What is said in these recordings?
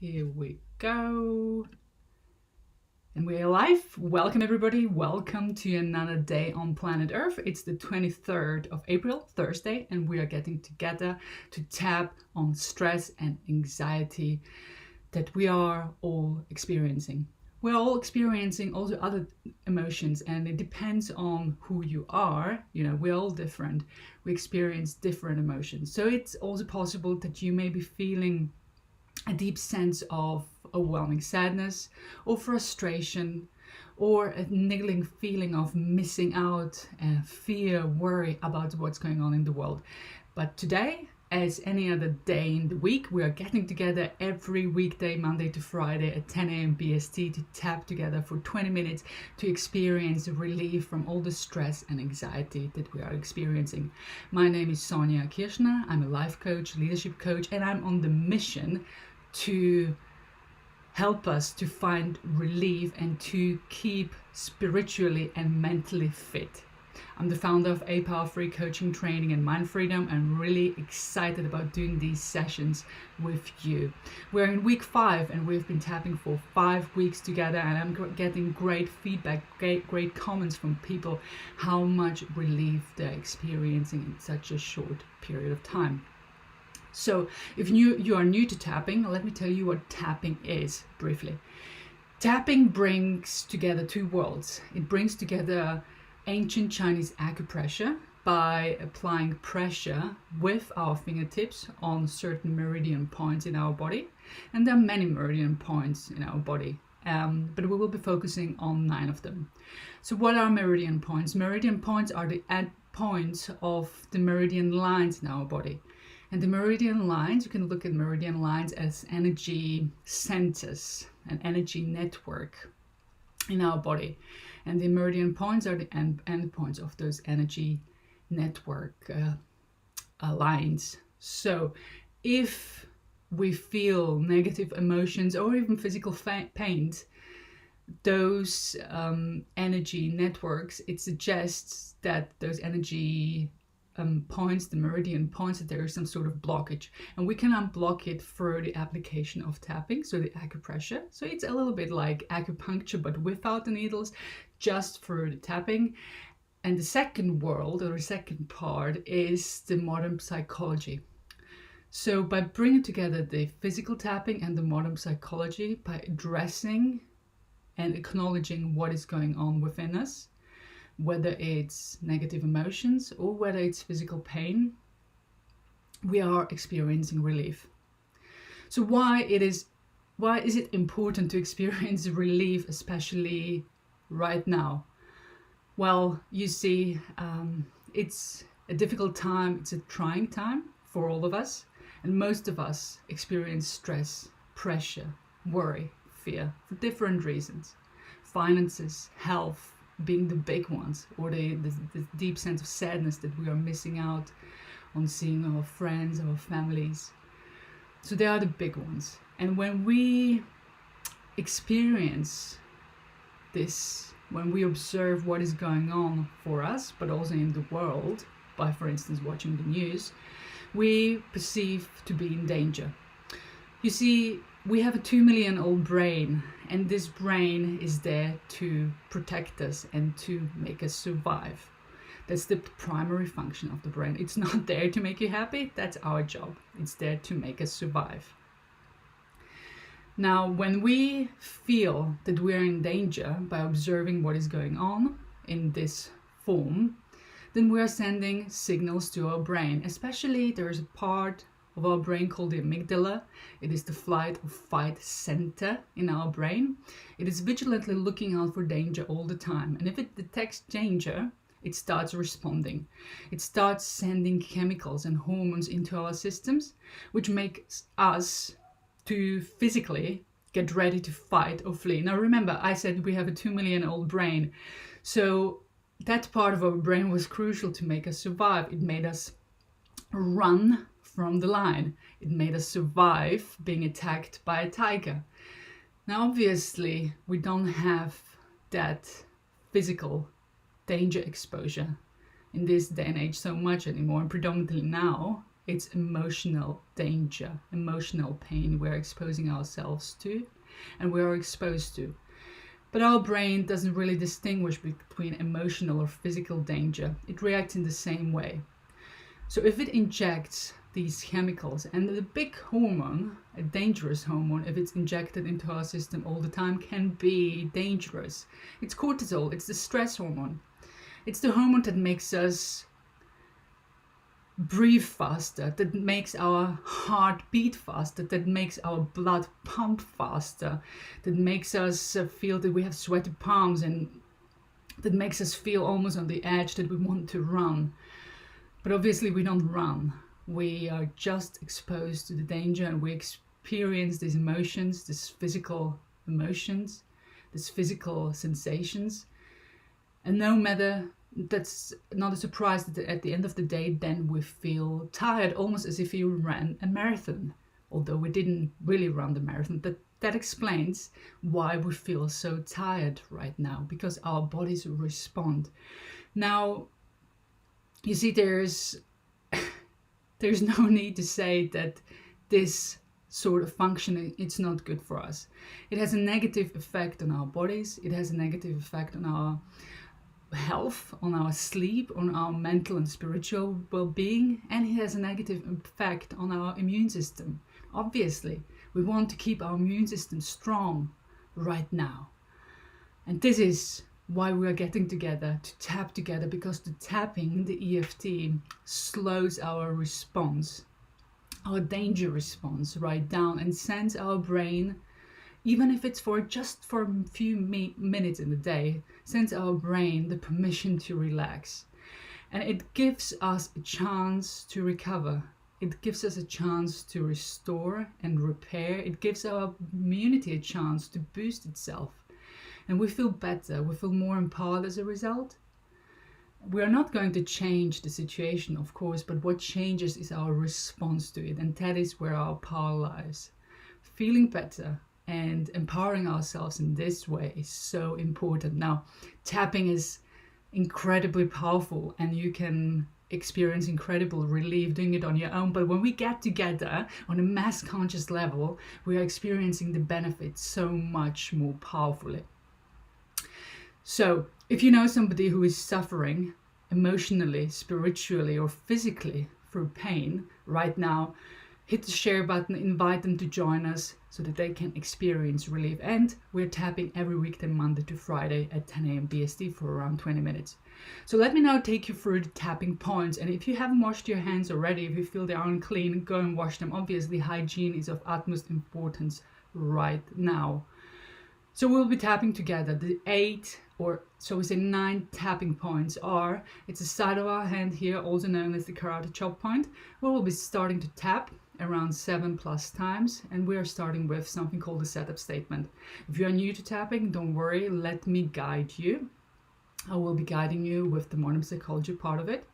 Here we go. And we're live. Welcome everybody. Welcome to another day on planet Earth. It's the 23rd of April, Thursday, and we are getting together to tap on stress and anxiety that we are all experiencing. We're all experiencing also other emotions, and it depends on who you are. You know, we're all different. We experience different emotions. So it's also possible that you may be feeling a deep sense of overwhelming sadness or frustration or a niggling feeling of missing out, fear, worry about what's going on in the world. But today, as any other day in the week, we are getting together every weekday, Monday to Friday at 10 a.m. BST to tap together for 20 minutes to experience relief from all the stress and anxiety that we are experiencing. My name is Sonja Kirschner. I'm a life coach, leadership coach, and I'm on the mission to help us to find relief and to keep spiritually and mentally fit. I'm the founder of A Power Free Coaching, Training and Mind Freedom. I'm really excited about doing these sessions with you. We're in week 5 and we've been tapping for 5 weeks together, and I'm getting great feedback, great comments from people how much relief they're experiencing in such a short period of time. So if you are new to tapping, let me tell you what tapping is briefly. Tapping brings together two worlds. It brings together ancient Chinese acupressure by applying pressure with our fingertips on certain meridian points in our body. And there are many meridian points in our body, but we will be focusing on 9 of them. So what are meridian points? Meridian points are the end points of the meridian lines in our body. And the meridian lines, you can look at meridian lines as energy centers, an energy network in our body. And the meridian points are the end points of those energy network lines. So if we feel negative emotions or even physical pain, those energy networks, it suggests that those energy points, the meridian points, that there is some sort of blockage, and we can unblock it through the application of tapping, so the acupressure. So it's a little bit like acupuncture but without the needles, just through the tapping. And the second world, or the second part, is the modern psychology. So by bringing together the physical tapping and the modern psychology, by addressing and acknowledging what is going on within us, whether it's negative emotions or whether it's physical pain, we are experiencing relief. So why is it important to experience relief, especially right now? Well, you see, it's a difficult time, it's a trying time for all of us, and most of us experience stress, pressure, worry, fear for different reasons. Finances, health, being the big ones, or the deep sense of sadness that we are missing out on seeing our friends, our families. So they are the big ones. And when we experience this, when we observe what is going on for us, but also in the world, by, for instance, watching the news, we perceive to be in danger. You see, we have a 2 million old brain, and this brain is there to protect us and to make us survive. That's the primary function of the brain. It's not there to make you happy. That's our job. It's there to make us survive. Now, when we feel that we're in danger by observing what is going on in this form, then we are sending signals to our brain. Especially, there is a part of our brain called the amygdala. It is the flight or fight center in our brain. It is vigilantly looking out for danger all the time. And if it detects danger, it starts responding. It starts sending chemicals and hormones into our systems, which makes us to physically get ready to fight or flee. Now remember, I said we have a 2 million old brain. So that part of our brain was crucial to make us survive. It made us run from the lion. It made us survive being attacked by a tiger. Now obviously we don't have that physical danger exposure in this day and age so much anymore, and predominantly now It's emotional danger, emotional pain we're exposing ourselves to and we are exposed to. But our brain doesn't really distinguish between emotional or physical danger. It reacts in the same way. So if it injects these chemicals, and the big hormone, a dangerous hormone, if it's injected into our system all the time, can be dangerous. It's cortisol, it's the stress hormone. It's the hormone that makes us breathe faster, that makes our heart beat faster, that makes our blood pump faster, that makes us feel that we have sweaty palms, and that makes us feel almost on the edge that we want to run. But obviously we don't run. We are just exposed to the danger, and we experience these emotions, these physical emotions, these physical sensations. And no matter, that's not a surprise that at the end of the day, then we feel tired, almost as if we ran a marathon. Although we didn't really run the marathon, but that explains why we feel so tired right now, because our bodies respond. Now, you see, there's no need to say that this sort of functioning, it's not good for us. It has a negative effect on our bodies. It has a negative effect on our health, on our sleep, on our mental and spiritual well-being, and it has a negative effect on our immune system. Obviously, we want to keep our immune system strong right now. And this is why we are getting together, to tap together, because the tapping, the EFT, slows our response, our danger response right down, and sends our brain, even if it's just for a few minutes in the day, sends our brain the permission to relax. And it gives us a chance to recover. It gives us a chance to restore and repair. It gives our immunity a chance to boost itself. And we feel better, we feel more empowered as a result. We are not going to change the situation, of course, but what changes is our response to it. And that is where our power lies. Feeling better and empowering ourselves in this way is so important. Now, tapping is incredibly powerful, and you can experience incredible relief doing it on your own. But when we get together on a mass conscious level, we are experiencing the benefits so much more powerfully. So if you know somebody who is suffering emotionally, spiritually, or physically through pain right now, hit the share button, invite them to join us so that they can experience relief. And we're tapping every weekday, Monday to Friday at 10 a.m. BST for around 20 minutes. So let me now take you through the tapping points. And if you haven't washed your hands already, if you feel they aren't clean, go and wash them. Obviously, hygiene is of utmost importance right now. So we'll be tapping together. The 9 tapping points are, it's the side of our hand here, also known as the karate chop point, where we'll be starting to tap around 7+ times, and we are starting with something called the setup statement. If you are new to tapping, don't worry, let me guide you. I will be guiding you with the modern psychology part of it.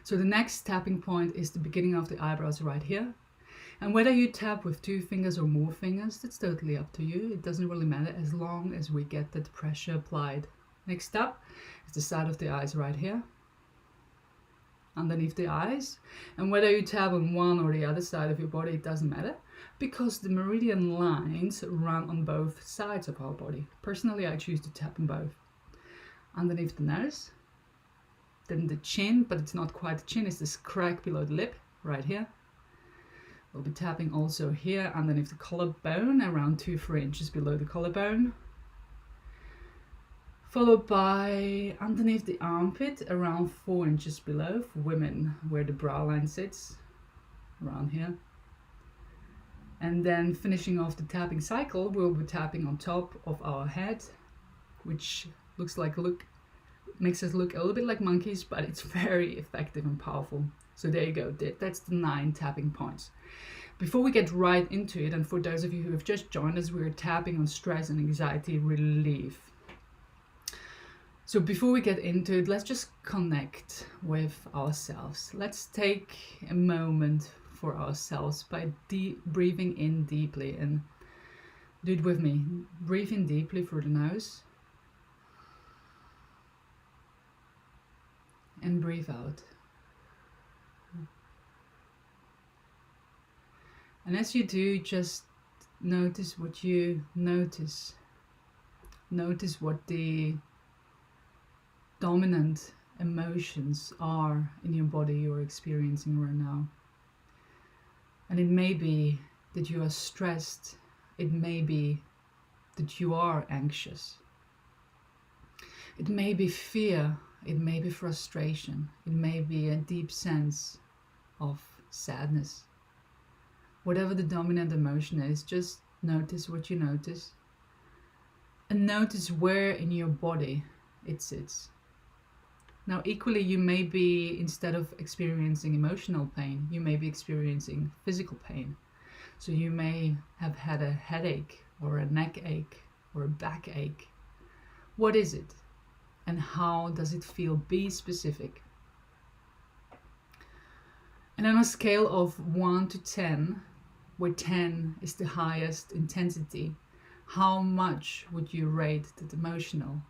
So the next tapping point is the beginning of the eyebrows right here. And whether you tap with 2 fingers or more fingers, that's totally up to you. It doesn't really matter as long as we get that pressure applied. Next up is the side of the eyes right here, underneath the eyes. And whether you tap on one or the other side of your body, it doesn't matter, because the meridian lines run on both sides of our body. Personally, I choose to tap on both. Underneath the nose, then the chin, but it's not quite the chin, it's this crack below the lip right here. We'll be tapping also here underneath the collarbone, around 2-3 inches below the collarbone. Followed by underneath the armpit, around 4 inches below for women, where the brow line sits, around here. And then finishing off the tapping cycle, we'll be tapping on top of our head, which makes us look a little bit like monkeys, but it's very effective and powerful. So there you go, that's the 9 tapping points. Before we get right into it, and for those of you who have just joined us, we're tapping on stress and anxiety relief. So before we get into it, let's just connect with ourselves. Let's take a moment for ourselves by breathing in deeply, and do it with me. Breathe in deeply through the nose and breathe out. And as you do, just notice what you notice. Notice what the dominant emotions are in your body you're experiencing right now. And it may be that you are stressed. It may be that you are anxious. It may be fear. It may be frustration. It may be a deep sense of sadness. Whatever the dominant emotion is, just notice what you notice. And notice where in your body it sits. Now, equally, you may be, instead of experiencing emotional pain, you may be experiencing physical pain. So you may have had a headache or a neck ache or a backache. What is it? And how does it feel? Be specific. And on a scale of 1 to 10, where 10 is the highest intensity, how much would you rate that emotional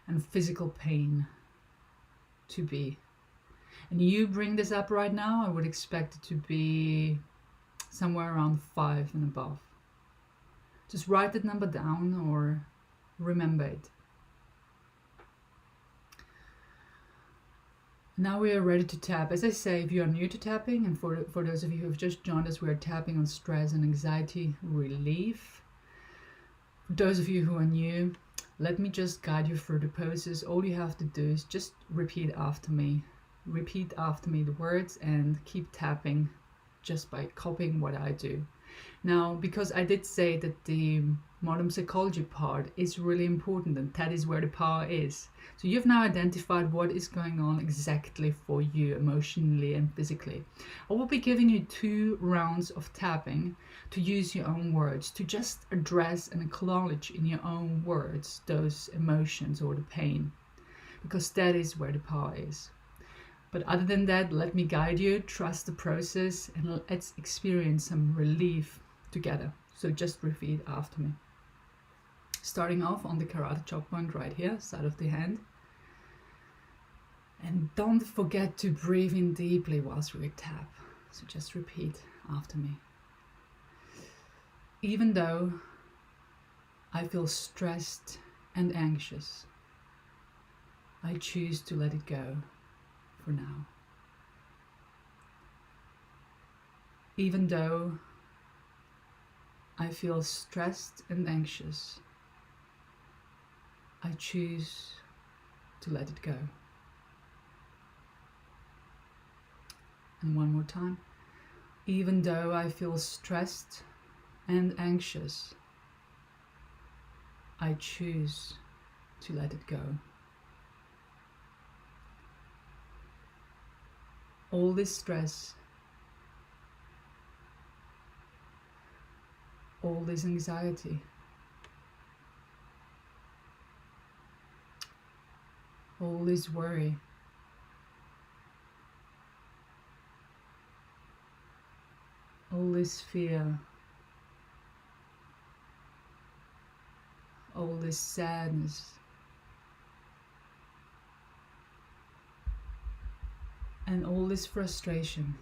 and physical pain to be? And you bring this up right now, I would expect it to be somewhere around 5 and above. Just write that number down or remember it. Now we are ready to tap. As I say, if you are new to tapping, and for those of you who have just joined us, we are tapping on stress and anxiety relief. For those of you who are new, let me just guide you through the poses. All you have to do is just repeat after me. Repeat after me the words and keep tapping just by copying what I do. Now, because I did say that the modern psychology part is really important, and that is where the power is. So you've now identified what is going on exactly for you emotionally and physically. I will be giving you 2 rounds of tapping to use your own words, to just address and acknowledge in your own words those emotions or the pain, because that is where the power is. But other than that, let me guide you, trust the process, and let's experience some relief together. So just repeat after me. Starting off on the karate chop point right here, side of the hand. And don't forget to breathe in deeply whilst we tap. So just repeat after me. Even though I feel stressed and anxious, I choose to let it go for now. Even though I feel stressed and anxious, I choose to let it go. And one more time. Even though I feel stressed and anxious, I choose to let it go. All this stress, all this anxiety, all this worry, all this fear, all this sadness, and all this frustration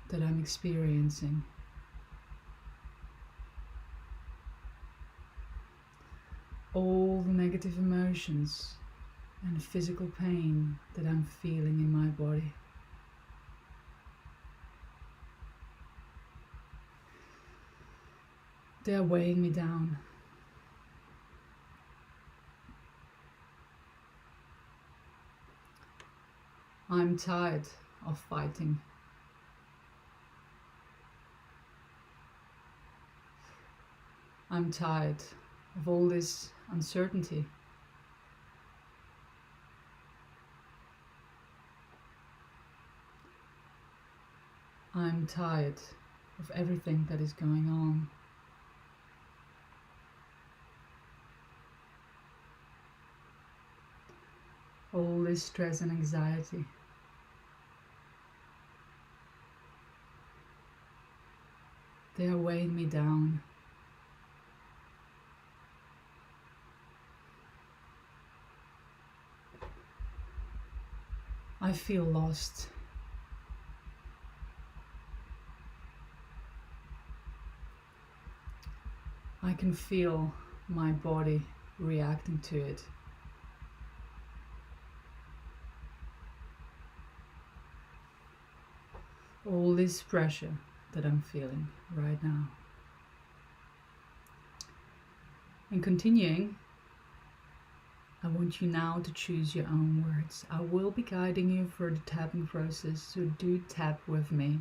that I'm experiencing, all the negative emotions and physical pain that I'm feeling in my body. They are weighing me down. I'm tired of fighting. I'm tired of all this uncertainty. I'm tired of everything that is going on. All this stress and anxiety. They are weighing me down. I feel lost. I can feel my body reacting to it. All this pressure that I'm feeling right now. And continuing, I want you now to choose your own words. I will be guiding you through the tapping process, so do tap with me.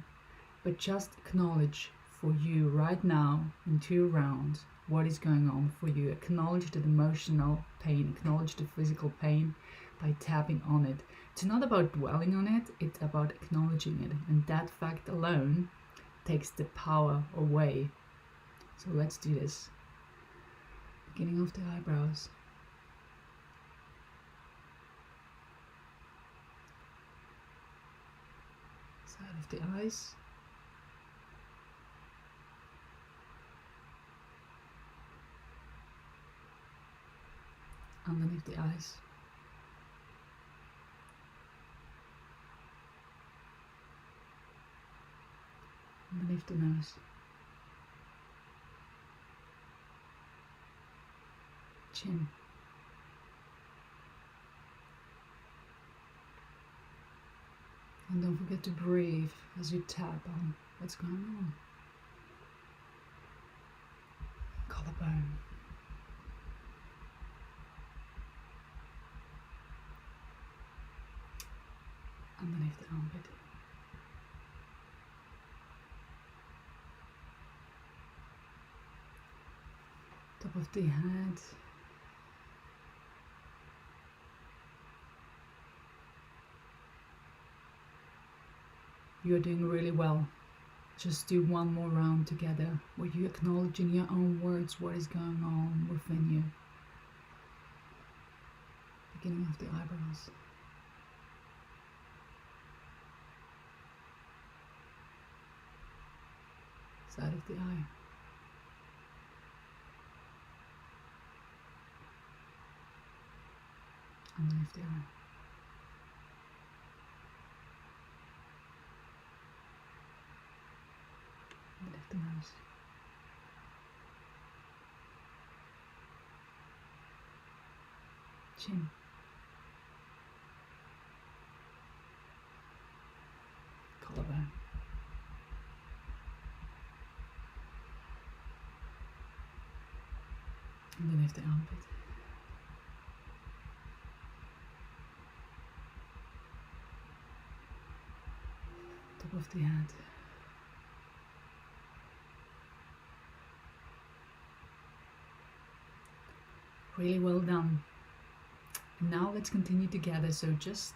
But just acknowledge for you right now, in 2 rounds, what is going on for you. Acknowledge the emotional pain, acknowledge the physical pain by tapping on it. It's not about dwelling on it, it's about acknowledging it. And that fact alone takes the power away. So let's do this. Beginning of the eyebrows. Side of the eyes. Underneath the eyes. Underneath the nose. Chin. And don't forget to breathe as you tap on what's going on. Collarbone. Underneath the armpit. Top of the head. You're doing really well. Just do one more round together where you acknowledge in your own words what is going on within you. Beginning of the eyebrows. Side of the eye. Underneath the eye. Underneath the nose. Chin. Collarbone. Underneath the armpit. Top of the head. Really well done. And now let's continue together, so just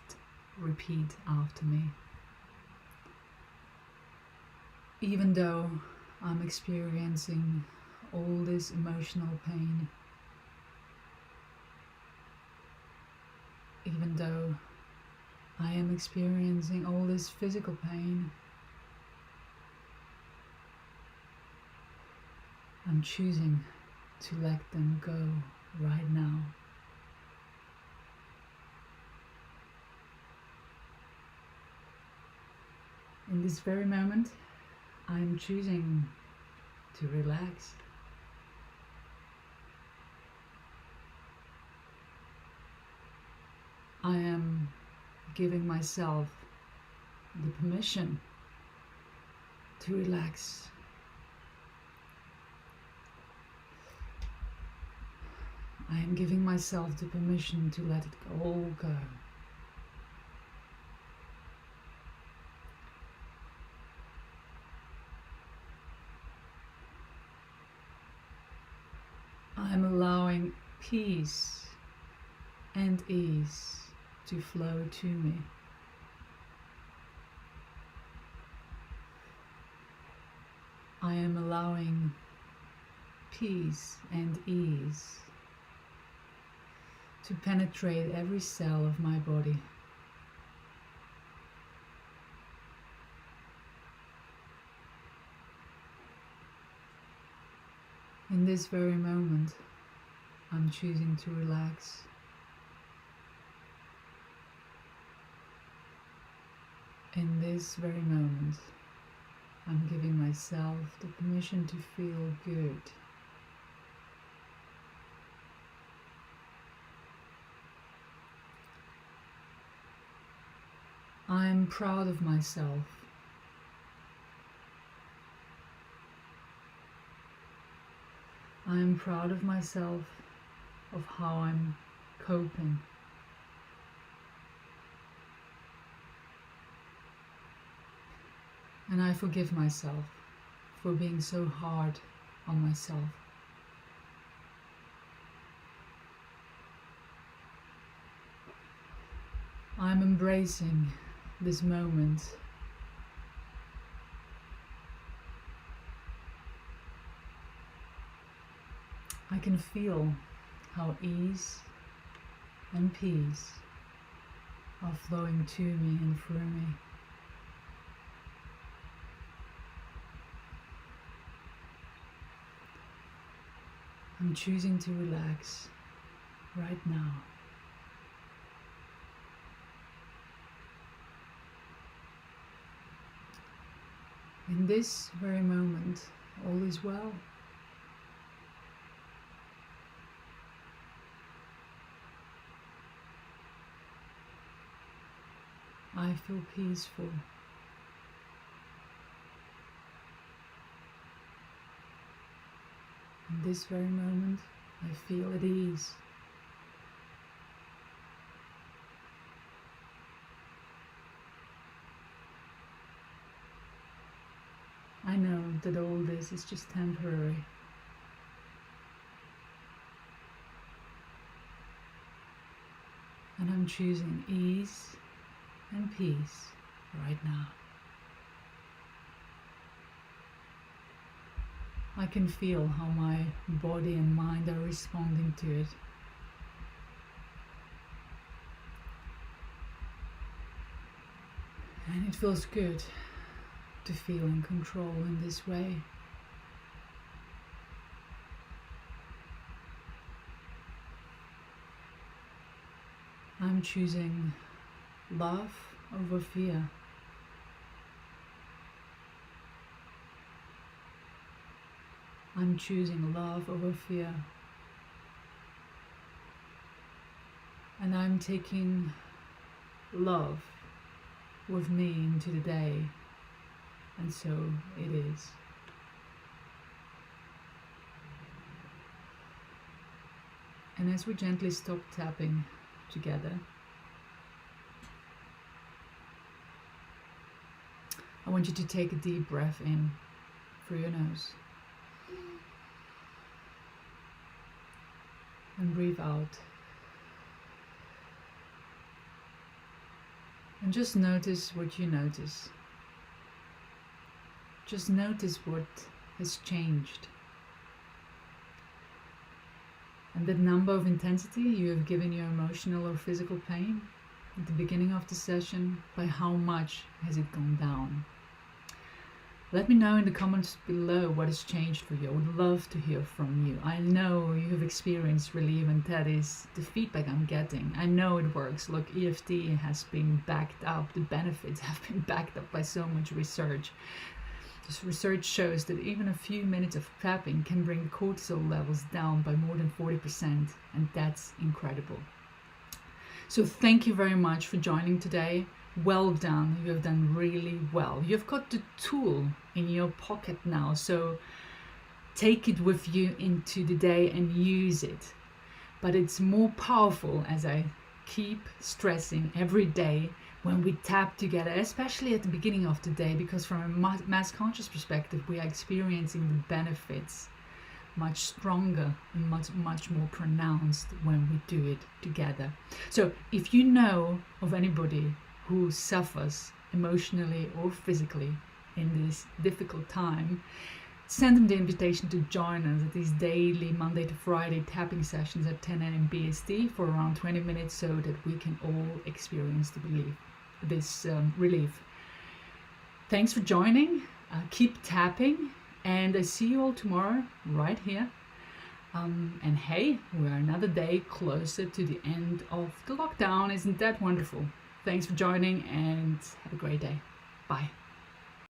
repeat after me. Even though I'm experiencing all this emotional pain, even though I am experiencing all this physical pain, I'm choosing to let them go right now. In this very moment, I'm choosing to relax. I am giving myself the permission to relax. I am giving myself the permission to let it all go. I am allowing peace and ease to flow to me. I am allowing peace and ease to penetrate every cell of my body. In this very moment, I'm choosing to relax. In this very moment, I'm giving myself the permission to feel good. I'm proud of myself. I'm proud of myself, of how I'm coping. And I forgive myself for being so hard on myself. I'm embracing this moment. I can feel how ease and peace are flowing to me and through me. I'm choosing to relax right now. In this very moment, all is well. I feel peaceful. In this very moment, I feel at ease. I know that all this is just temporary. And I'm choosing ease and peace right now. I can feel how my body and mind are responding to it. And it feels good to feel in control in this way. I'm choosing love over fear. I'm choosing love over fear. And I'm taking love with me into the day. And so it is. And as we gently stop tapping together, I want you to take a deep breath in through your nose. And breathe out. And just notice what you notice. Just notice what has changed. And the number of intensity you have given your emotional or physical pain at the beginning of the session, by how much has it gone down? Let me know in the comments below what has changed for you. I would love to hear from you. I know you have experienced relief, and that is the feedback I'm getting. I know it works. Look, EFT has been backed up. The benefits have been backed up by so much research. This research shows that even a few minutes of tapping can bring cortisol levels down by more than 40%, and that's incredible. So thank you very much for joining today. Well done. You have done really well. You've got the tool in your pocket now, so take it with you into the day and use it. But it's more powerful, as I keep stressing every day, when we tap together, especially at the beginning of the day, because from a mass conscious perspective, we are experiencing the benefits much stronger and much more pronounced when we do it together. So if you know of anybody who suffers emotionally or physically in this difficult time, send them the invitation to join us at these daily Monday to Friday tapping sessions at 10 a.m. BST for around 20 minutes, so that we can all experience the relief. Thanks for joining. Keep tapping, and I see you all tomorrow right here. And hey, we're another day closer to the end of the lockdown. Isn't that wonderful? Thanks for joining, and have a great day. Bye.